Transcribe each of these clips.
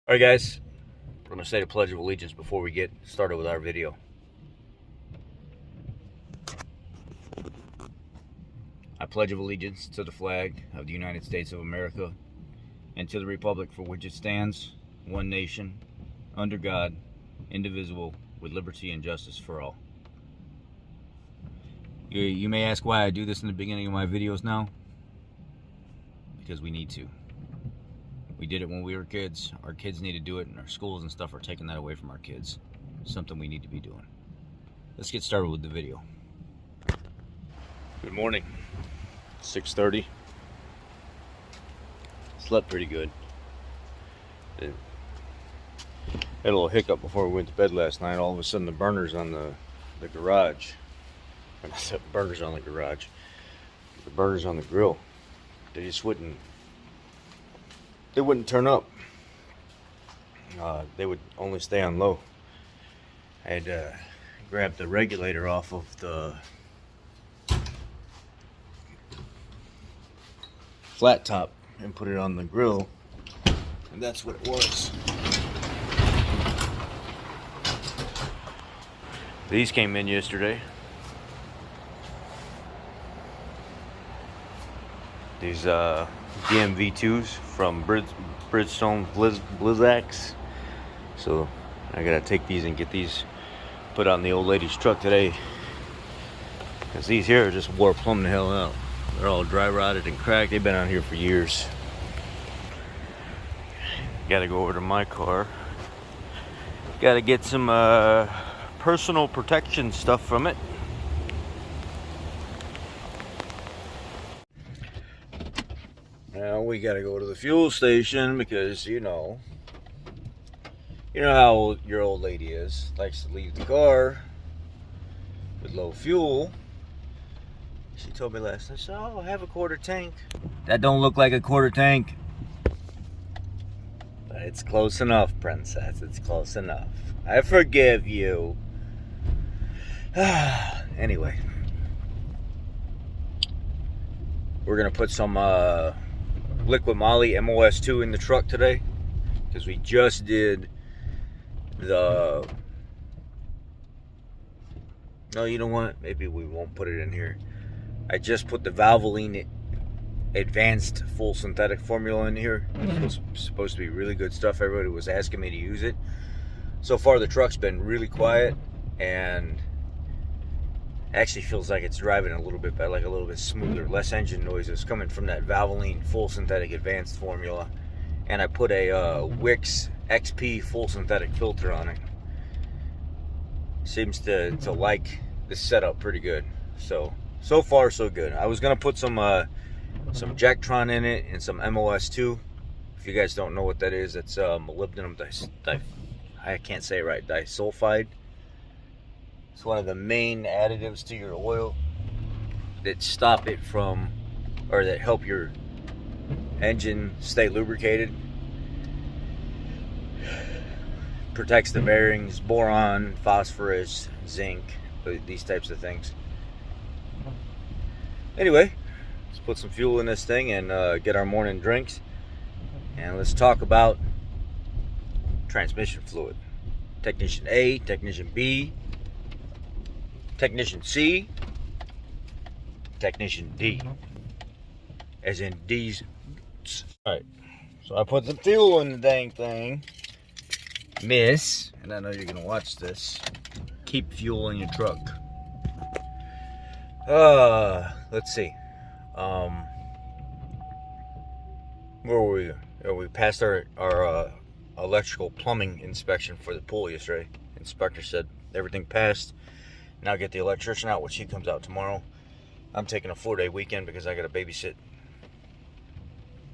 Alright guys, we're going to say the Pledge of Allegiance before we get started with our video. I pledge of allegiance to the flag of the United States of America and to the republic for which it stands, one nation, under God, indivisible, with liberty and justice for all. You may ask why I do this in the beginning of my videos now. Because we need to. We did it when we were kids. Our kids need to do it, and our schools and stuff are taking that away from our kids. Something we need to be doing. Let's get started with the video. Good morning. 6:30. Slept pretty good. Had a little hiccup before we went to bed last night. All of a sudden the burners on the garage. And I said burners on the garage. The burners on the grill. They just wouldn't turn up. They would only stay on low. I had grabbed the regulator off of the flat top and put it on the grill, and that's what it was. These came in yesterday. These DMV2s from Bridgestone Blizzaks. So I gotta take these and get these put on the old lady's truck today, because these here just wore plumb the hell out. They're all dry rotted and cracked. They've been out here for years. Gotta go over to my car. Gotta get some personal protection stuff from it. Now we gotta go to the fuel station because you know how your old lady is. Likes to leave the car with low fuel. She told me last night, "Oh, I have a quarter tank." That don't look like a quarter tank. But it's close enough, princess. It's close enough. I forgive you. Anyway. We're gonna put some Liquid Moly MOS2 in the truck today, because we just did the... No, you know what? Maybe we won't put it in here. I just put the Valvoline Advanced Full Synthetic Formula in here. It's supposed to be really good stuff. Everybody was asking me to use it. So far the truck's been really quiet, and actually feels like it's driving a little bit better, like a little bit smoother, less engine noises coming from that Valvoline Full Synthetic Advanced Formula. And I put a Wix XP Full Synthetic filter on it. Seems to like this setup pretty good. So far so good. I was gonna put some Jacktron in it and some MOS2. If you guys don't know what that is, it's molybdenum I can't say it right, disulfide. It's one of the main additives to your oil that stop it from, or that help your engine stay lubricated. Protects the bearings, boron, phosphorus, zinc, these types of things. Anyway, let's put some fuel in this thing and get our morning drinks. And let's talk about transmission fluid. Technician A, Technician B, Technician C, Technician D. As in D's. Alright, so I put some fuel in the dang thing. Miss, and I know you're going to watch this, keep fuel in your truck. Let's see. Where were we? We passed our electrical plumbing inspection for the pool yesterday. Inspector said everything passed. Now get the electrician out, which he comes out tomorrow. I'm taking a 4-day weekend because I got to babysit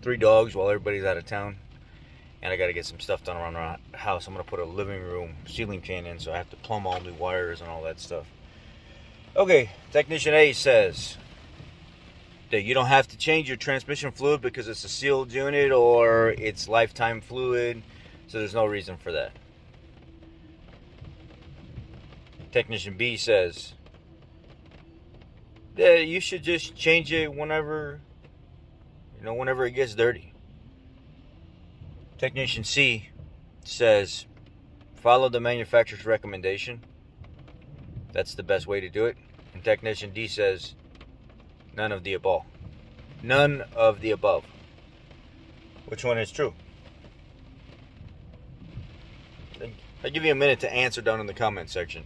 3 dogs while everybody's out of town. And I got to get some stuff done around the house. I'm going to put a living room ceiling fan in, so I have to plumb all new wires and all that stuff. Okay, Technician A says that you don't have to change your transmission fluid because it's a sealed unit or it's lifetime fluid, so there's no reason for that. Technician B says that you should just change it whenever it gets dirty. Technician C says follow the manufacturer's recommendation. That's the best way to do it. And Technician D says none of the above. None of the above. Which one is true? I'll give you a minute to answer down in the comment section.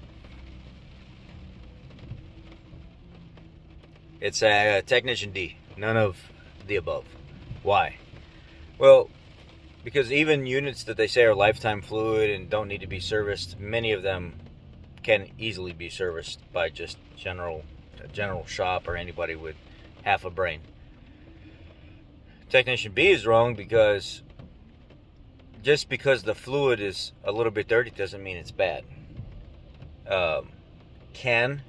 It's Technician D. None of the above. Why? Well, because even units that they say are lifetime fluid and don't need to be serviced, many of them can easily be serviced by just a general shop or anybody with half a brain. Technician B is wrong because just because the fluid is a little bit dirty doesn't mean it's bad. Can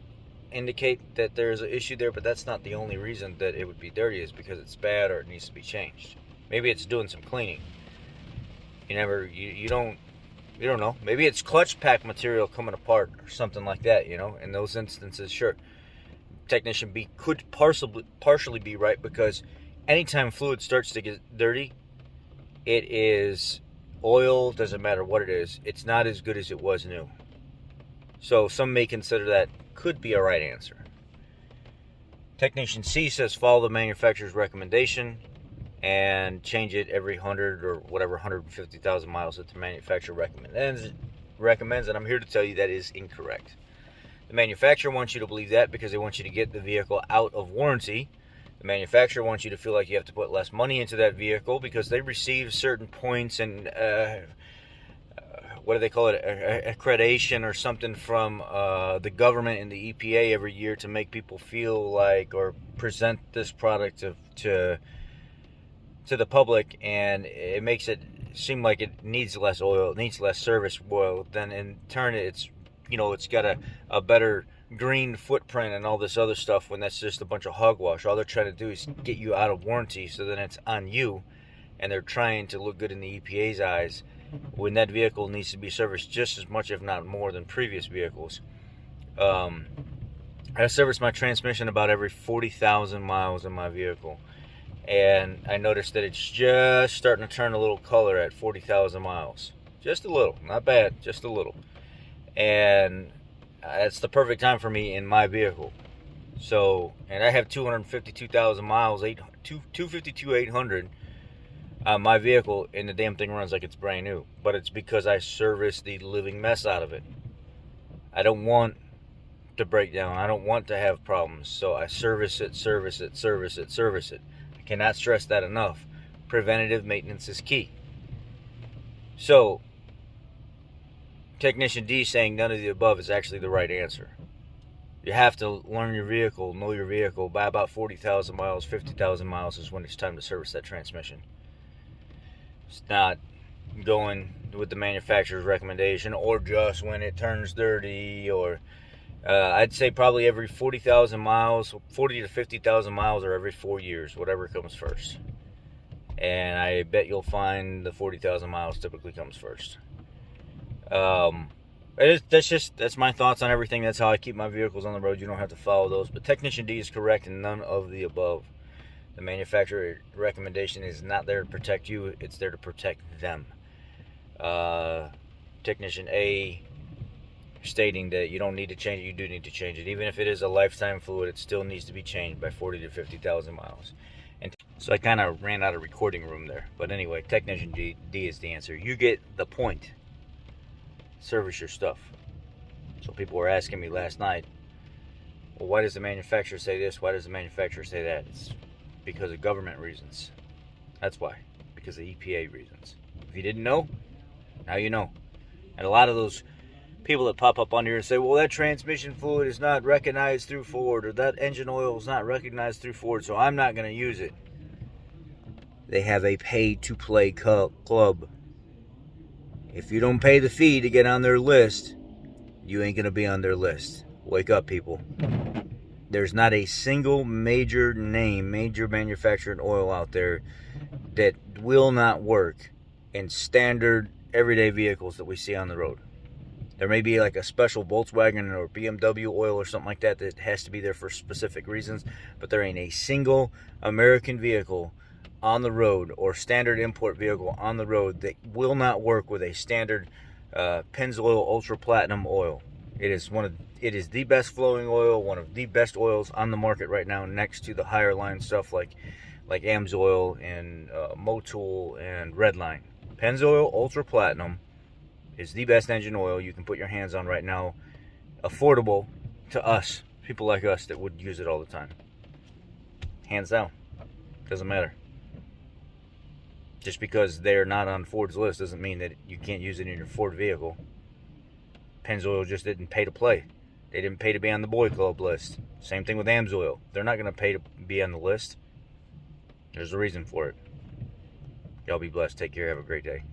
indicate that there's an issue there, but that's not the only reason that it would be dirty, is because it's bad or it needs to be changed. Maybe it's doing some cleaning. You don't know. Maybe it's clutch pack material coming apart or something like that, In those instances, sure. Technician B could partially be right, because anytime fluid starts to get dirty, it is oil, doesn't matter what it is, it's not as good as it was new. So some may consider that could be a right answer. Technician C says follow the manufacturer's recommendation and change it every 100 or whatever 150,000 miles that the manufacturer recommends, and I'm here to tell you that is incorrect. The manufacturer wants you to believe that because they want you to get the vehicle out of warranty. The manufacturer wants you to feel like you have to put less money into that vehicle because they receive certain points and what do they call it, accreditation or something from the government and the EPA every year to make people feel like or present this product to the public, and it makes it seem like it needs less oil, it needs less service oil. Then in turn it's got a better green footprint and all this other stuff, when that's just a bunch of hogwash. All they're trying to do is get you out of warranty, so then it's on you, and they're trying to look good in the EPA's eyes when that vehicle needs to be serviced just as much, if not more, than previous vehicles. I service my transmission about every 40,000 miles in my vehicle, and I noticed that it's just starting to turn a little color at 40,000 miles. Just a little, not bad, just a little. And it's the perfect time for me in my vehicle. So, and I have 252,000 miles, 252,800 on my vehicle, and the damn thing runs like it's brand new. But it's because I service the living mess out of it. I don't want to break down. I don't want to have problems. So I service it. I cannot stress that enough. Preventative maintenance is key. So, Technician D saying none of the above is actually the right answer. You have to learn your vehicle, know your vehicle. By about 40,000 miles, 50,000 miles is when it's time to service that transmission. It's not going with the manufacturer's recommendation, or just when it turns dirty, or I'd say probably every 40,000 miles, 40 to 50,000 miles, or every 4 years, whatever comes first. And I bet you'll find the 40,000 miles typically comes first. That's my thoughts on everything. That's how I keep my vehicles on the road. You don't have to follow those. But Technician D is correct in none of the above. The manufacturer recommendation is not there to protect you. It's there to protect them. Technician A stating that you don't need to change it. You do need to change it. Even if it is a lifetime fluid, it still needs to be changed by 40 to 50,000 miles. And so I kind of ran out of recording room there. But anyway, Technician D is the answer. You get the point. Service your stuff. So people were asking me last night, well, why does the manufacturer say this? Why does the manufacturer say that? It's because of government reasons. That's why. Because of EPA reasons. If you didn't know, now you know. And a lot of those people that pop up on here and say, well, that transmission fluid is not recognized through Ford, or that engine oil is not recognized through Ford, so I'm not going to use it. They have a pay-to-play club. If you don't pay the fee to get on their list, you ain't going to be on their list. Wake up, people. There's not a single major manufactured oil out there that will not work in standard everyday vehicles that we see on the road. There may be like a special Volkswagen or BMW oil or something like that has to be there for specific reasons, but there ain't a single American vehicle on the road or standard import vehicle on the road that will not work with a standard Pennzoil Ultra Platinum oil. It is the best flowing oil, one of the best oils on the market right now, next to the higher line stuff like Amsoil and Motul and Redline. Pennzoil Ultra Platinum is the best engine oil you can put your hands on right now, affordable to us, people like us that would use it all the time. Hands down. Doesn't matter. Just because they're not on Ford's list doesn't mean that you can't use it in your Ford vehicle. Pennzoil just didn't pay to play. They didn't pay to be on the Boy Club list. Same thing with Amsoil. They're not going to pay to be on the list. There's a reason for it. Y'all be blessed. Take care. Have a great day.